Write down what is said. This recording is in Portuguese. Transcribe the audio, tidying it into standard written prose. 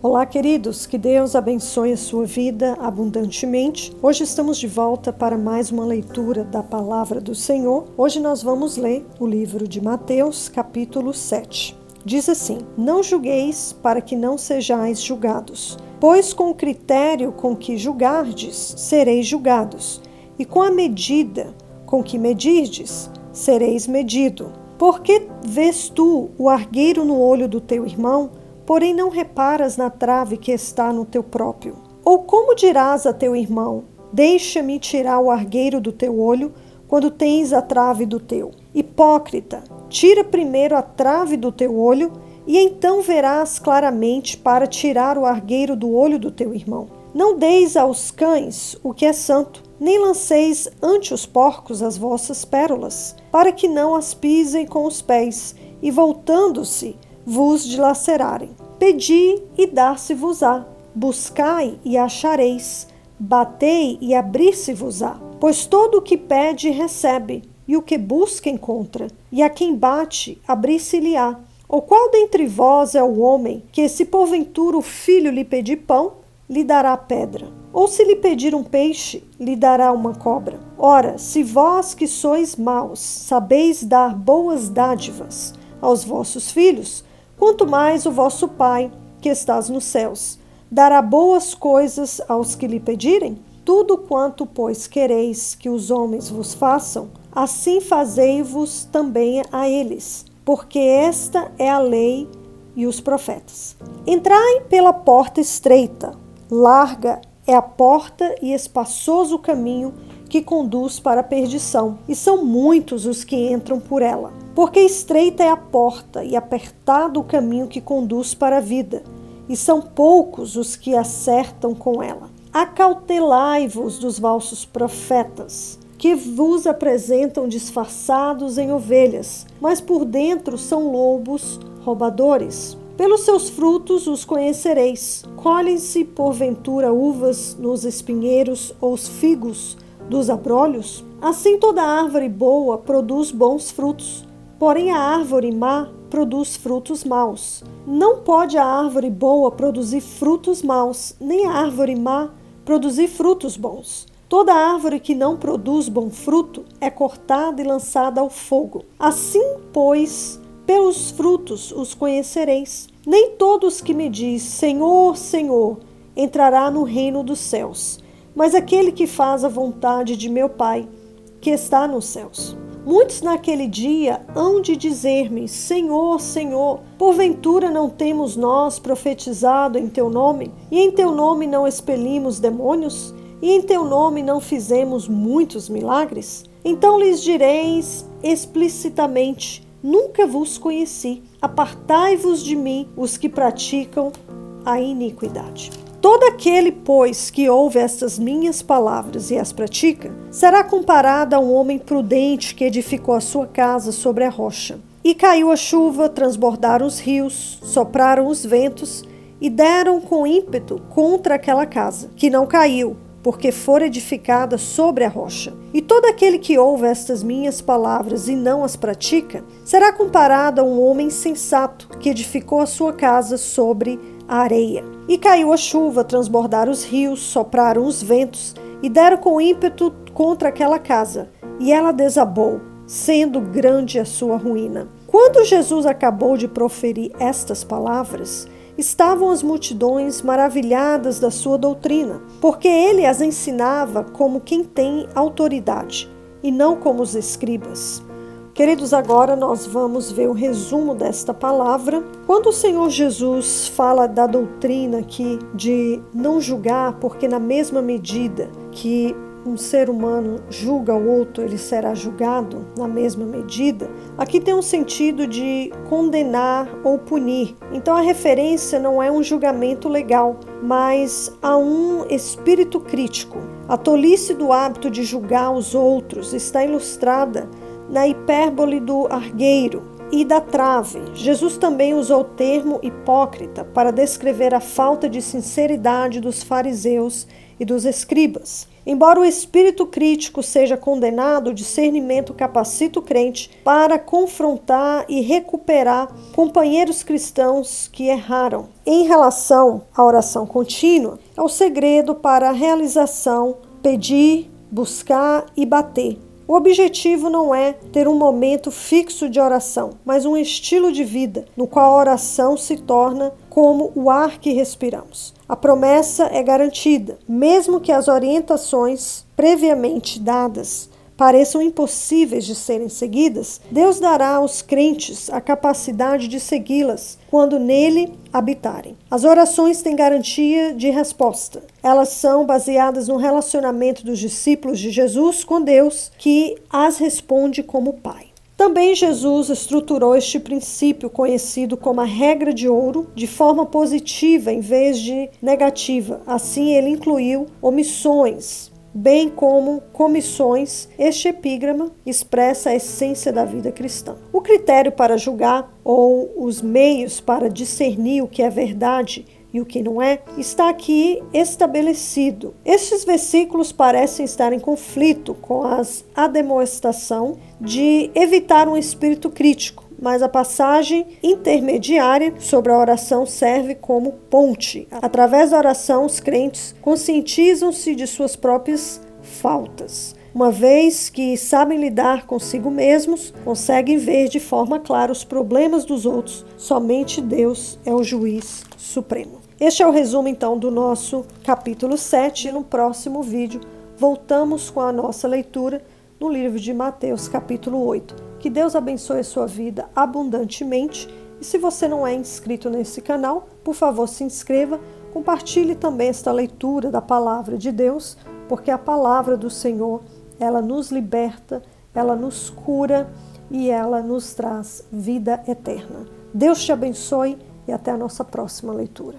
Olá, queridos, que Deus abençoe a sua vida abundantemente. Hoje estamos de volta para mais uma leitura da Palavra do Senhor. Hoje nós vamos ler o livro de Mateus, capítulo 7. Diz assim: Não julgueis para que não sejais julgados, pois com o critério com que julgardes, sereis julgados, e com a medida com que medirdes, sereis medido. Porque vês tu o argueiro no olho do teu irmão, porém não reparas na trave que está no teu próprio? Ou como dirás a teu irmão: deixa-me tirar o argueiro do teu olho, quando tens a trave do teu? Hipócrita, tira primeiro a trave do teu olho, e então verás claramente para tirar o argueiro do olho do teu irmão. Não deis aos cães o que é santo, nem lanceis ante os porcos as vossas pérolas, para que não as pisem com os pés, e voltando-se, vos dilacerarem. Pedi e dar-se-vos-á, buscai e achareis, batei e abrir-se-vos-á. Pois todo o que pede recebe, e o que busca encontra, e a quem bate abrir-se-lhe-á. Ou qual dentre vós é o homem que, se porventura o filho lhe pedir pão, lhe dará pedra? Ou se lhe pedir um peixe, lhe dará uma cobra? Ora, se vós que sois maus, sabeis dar boas dádivas aos vossos filhos, quanto mais o vosso Pai, que estás nos céus, dará boas coisas aos que lhe pedirem? Tudo quanto, pois, quereis que os homens vos façam, assim fazei-vos também a eles, porque esta é a lei e os profetas. Entrai pela porta estreita, larga é a porta e espaçoso o caminho que conduz para a perdição, e são muitos os que entram por ela. Porque estreita é a porta e apertado o caminho que conduz para a vida, e são poucos os que acertam com ela. Acautelai-vos dos falsos profetas, que vos apresentam disfarçados em ovelhas, mas por dentro são lobos roubadores. Pelos seus frutos os conhecereis. Colhem-se, porventura, uvas nos espinheiros ou os figos dos abrolhos? Assim toda árvore boa produz bons frutos, porém a árvore má produz frutos maus. Não pode a árvore boa produzir frutos maus, nem a árvore má produzir frutos bons. Toda árvore que não produz bom fruto é cortada e lançada ao fogo. Assim, pois, pelos frutos os conhecereis. Nem todos que me diz Senhor, Senhor, entrará no reino dos céus, mas aquele que faz a vontade de meu Pai, que está nos céus. Muitos naquele dia hão de dizer-me, Senhor, Senhor, porventura não temos nós profetizado em teu nome, e em teu nome não expelimos demônios, e em teu nome não fizemos muitos milagres? Então lhes direis explicitamente, nunca vos conheci, apartai-vos de mim, os que praticam a iniquidade. Todo aquele, pois, que ouve estas minhas palavras e as pratica, será comparado a um homem prudente que edificou a sua casa sobre a rocha. E caiu a chuva, transbordaram os rios, sopraram os ventos e deram com ímpeto contra aquela casa, que não caiu, porque fora edificada sobre a rocha. E todo aquele que ouve estas minhas palavras e não as pratica, será comparado a um homem sensato que edificou a sua casa sobre a areia. E caiu a chuva, transbordaram os rios, sopraram os ventos e deram com ímpeto contra aquela casa, e ela desabou, sendo grande a sua ruína. Quando Jesus acabou de proferir estas palavras, estavam as multidões maravilhadas da sua doutrina, porque ele as ensinava como quem tem autoridade, e não como os escribas. Queridos, agora nós vamos ver o resumo desta palavra. Quando o Senhor Jesus fala da doutrina aqui de não julgar, porque na mesma medida que um ser humano julga o outro, ele será julgado na mesma medida. Aqui tem um sentido de condenar ou punir. Então a referência não é um julgamento legal, mas a um espírito crítico. A tolice do hábito de julgar os outros está ilustrada na hipérbole do argueiro e da trave. Jesus também usou o termo hipócrita para descrever a falta de sinceridade dos fariseus e dos escribas. Embora o espírito crítico seja condenado, o discernimento capacita o crente para confrontar e recuperar companheiros cristãos que erraram. Em relação à oração contínua, é o segredo para a realização: pedir, buscar e bater. O objetivo não é ter um momento fixo de oração, mas um estilo de vida no qual a oração se torna como o ar que respiramos. A promessa é garantida, mesmo que as orientações previamente dadas pareçam impossíveis de serem seguidas, Deus dará aos crentes a capacidade de segui-las quando nele habitarem. As orações têm garantia de resposta. Elas são baseadas no relacionamento dos discípulos de Jesus com Deus, que as responde como Pai. Também Jesus estruturou este princípio conhecido como a regra de ouro de forma positiva em vez de negativa. Assim, ele incluiu omissões, bem como comissões. Este epígrama expressa a essência da vida cristã. O critério para julgar, ou os meios para discernir o que é verdade e o que não é, está aqui estabelecido. Estes versículos parecem estar em conflito com a admoestação de evitar um espírito crítico, mas a passagem intermediária sobre a oração serve como ponte. Através da oração, os crentes conscientizam-se de suas próprias faltas. Uma vez que sabem lidar consigo mesmos, conseguem ver de forma clara os problemas dos outros. Somente Deus é o juiz supremo. Este é o resumo, então, do nosso capítulo 7. E no próximo vídeo, voltamos com a nossa leitura no livro de Mateus, capítulo 8. Que Deus abençoe a sua vida abundantemente. E se você não é inscrito nesse canal, por favor, se inscreva. Compartilhe também esta leitura da palavra de Deus, porque a palavra do Senhor, ela nos liberta, ela nos cura e ela nos traz vida eterna. Deus te abençoe e até a nossa próxima leitura.